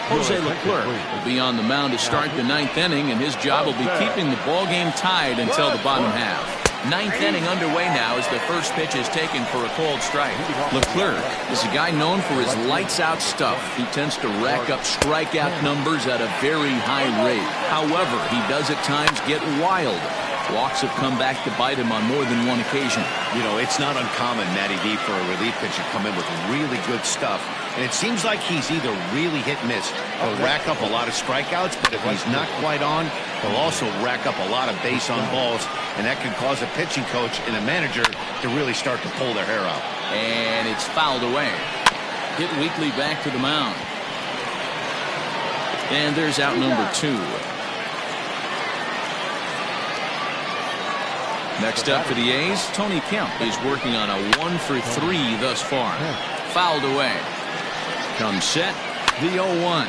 Jose Leclerc will be on the mound to start the ninth inning, and his job will be keeping the ball game tied until the bottom half. Ninth inning underway now as the first pitch is taken for a called strike. Leclerc is a guy known for his lights-out stuff. He tends to rack up strikeout numbers at a very high rate. However, he does at times get wild. Walks have come back to bite him on more than one occasion. You know, it's not uncommon, Matty D, for a relief pitcher to come in with really good stuff. And it seems like he's either really hit and miss. He'll rack up a lot of strikeouts, but if he's not quite on, he'll also rack up a lot of base on balls. And that can cause a pitching coach and a manager to really start to pull their hair out. And it's fouled away. Hit weakly back to the mound. And there's out number 2. Next up for the A's, Tony Kemp is working on a 1-for-3 thus far. Fouled away. Comes set, the 0-1.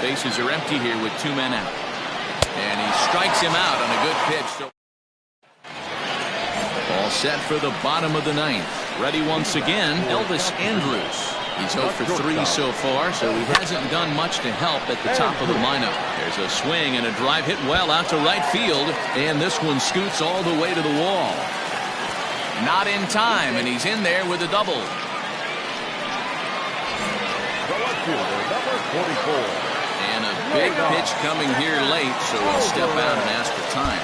Bases are empty here with 2 men out. And he strikes him out on a good pitch. So all set for the bottom of the ninth. Ready once again, Elvis Andrus. He's 0 for 3 so far, so he hasn't done much to help at the top of the lineup. There's a swing and a drive hit well out to right field, and this one scoots all the way to the wall. Not in time, and he's in there with a double. And a big pitch coming here late, so he'll step out and ask for time.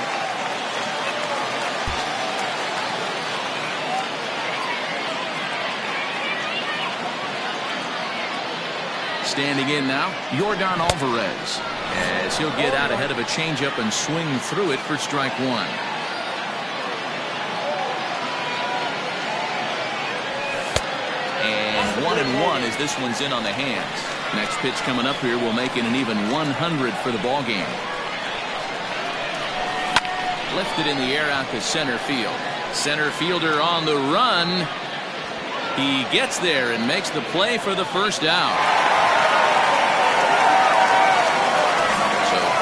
Standing in now, Yordan Alvarez, as he'll get out ahead of a changeup and swing through it for strike 1. And 1-1 as this one's in on the hands. Next pitch coming up here will make it an even 100 for the ball game. Lifted in the air out to center field. Center fielder on the run. He gets there and makes the play for the first out.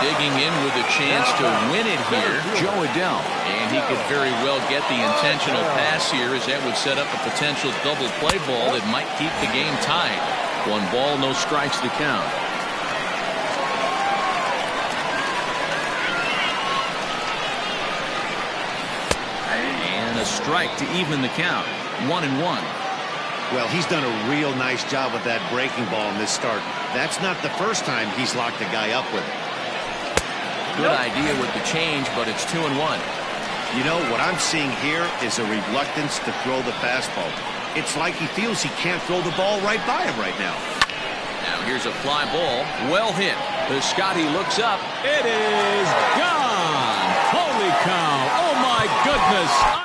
Digging in with a chance to win it here, Joe Adell. And he could very well get the intentional pass here, as that would set up a potential double play ball that might keep the game tied. 1 ball, no strikes to count. And a strike to even the count. 1-1. Well, he's done a real nice job with that breaking ball in this start. That's not the first time he's locked a guy up with it. Good idea with the change, but it's 2-1. You know, what I'm seeing here is a reluctance to throw the fastball. It's like he feels he can't throw the ball right by him right now. Now here's a fly ball. Well hit. Piscotty looks up. It is gone. Holy cow. Oh, my goodness.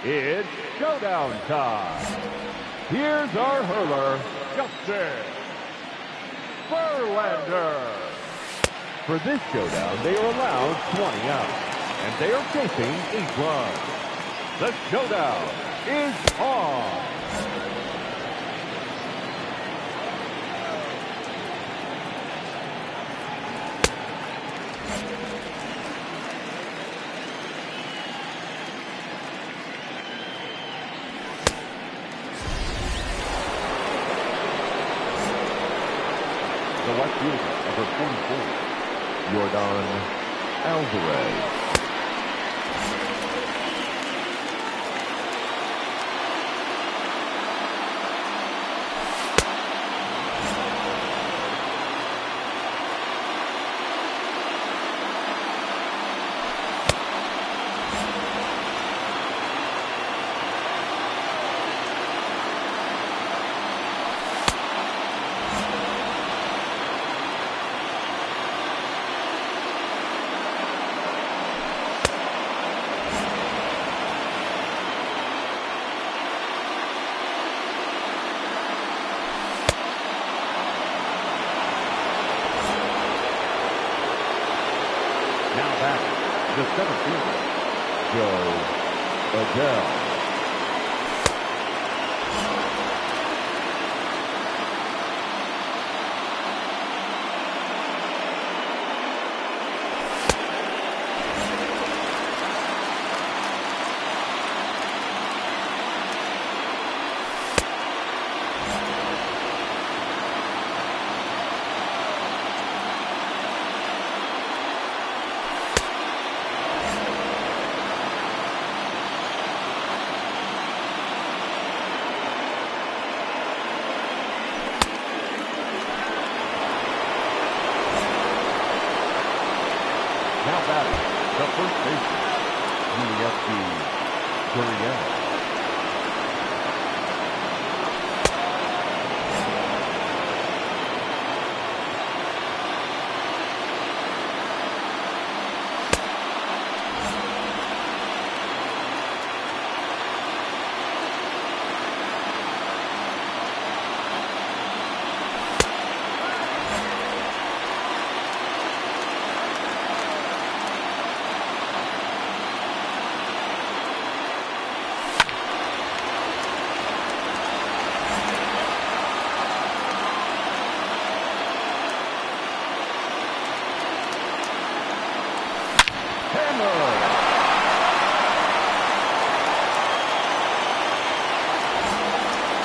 It's showdown time. Here's our hurler, Justin Verlander. For this showdown, they are allowed 20 outs, and they are chasing 8 runs. The showdown is on. The left fielder, number 44, Yordan Alvarez. The center fielder, Joe Adele. Now batting, the first baseman, UFG Gurriel.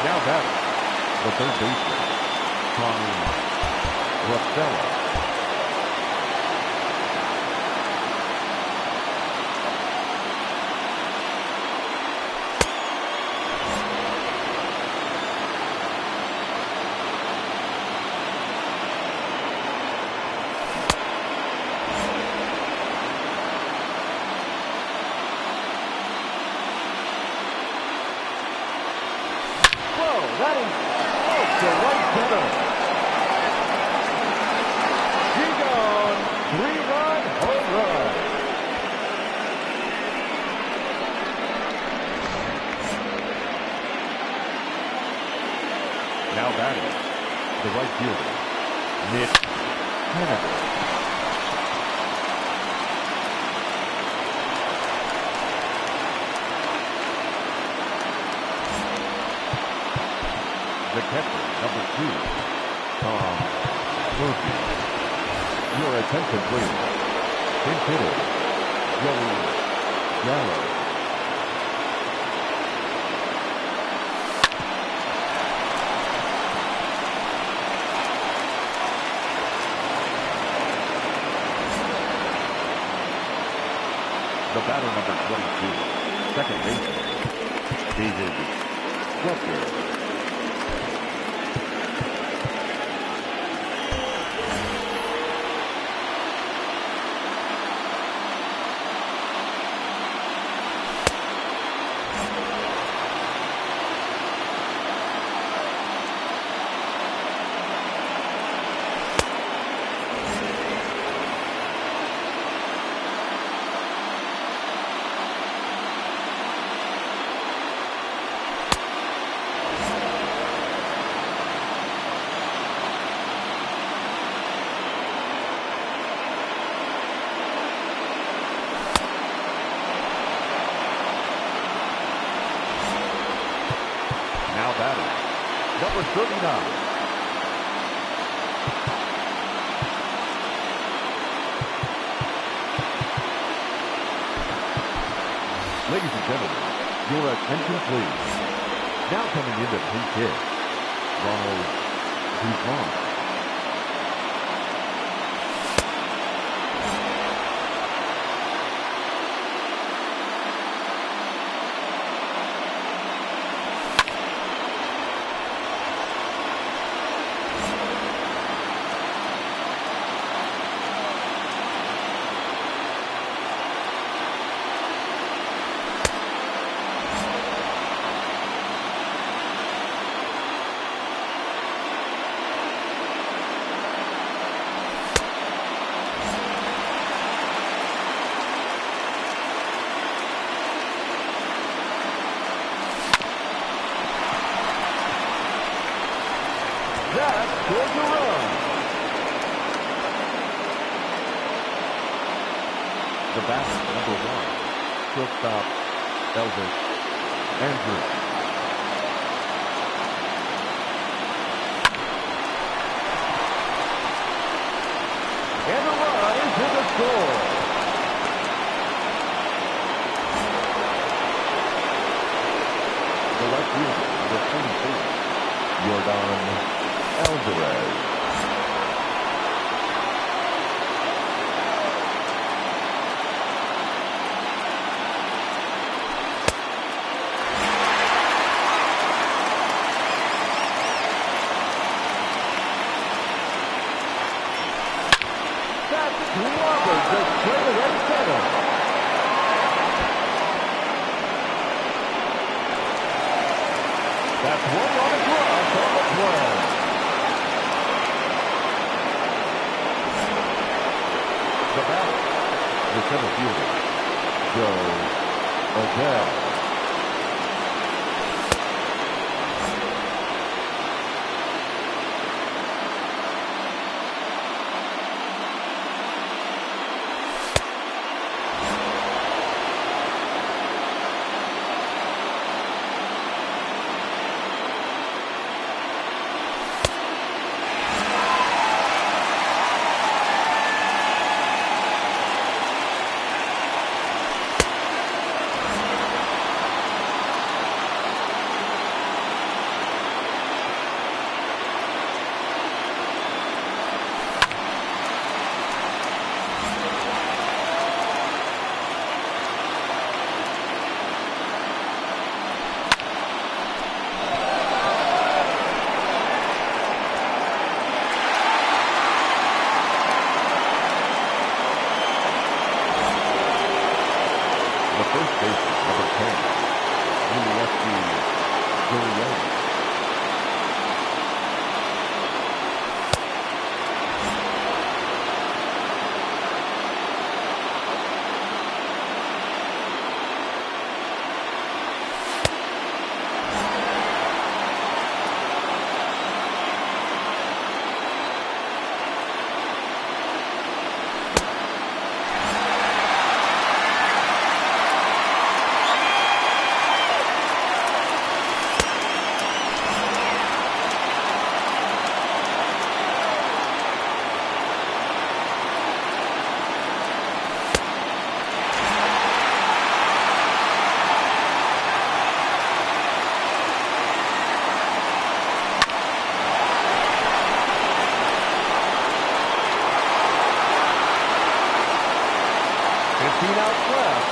Now batting, the third baseman, Tommy Rosella. That is to right center. He gone. 3-run home run. Now batting, the right fielder, Nick Hannibal. The catcher, number 2, Tom Murphy. Your attention, please. Pinch hitter, Joey Gallo. The batter, number 22, second baseman, David Fletcher. Now batting, number 39. Ladies and gentlemen, your attention please. Now coming in to pinch hit, Ronald Guzman. That scores a run. The batter, number 1, shortstop Elvis Andrews. And a run into the score. The left fielder, number 24, Yordan Alvarez. That's clobbered to straight ahead center. That's one run across on the play. The batter, the center fielder, Joe Odell. The first baseman, number 10, new lefty, Joey Young. Outs left.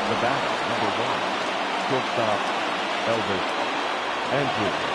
The batter, number 1, shortstop Elvis Andrews.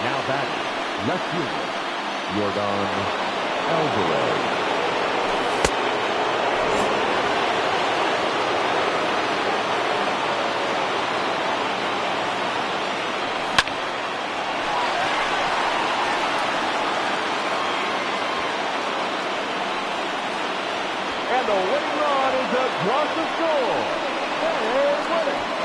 Now back, left fielder, Yordan Alvarez. And the winning run is across the score. They win it.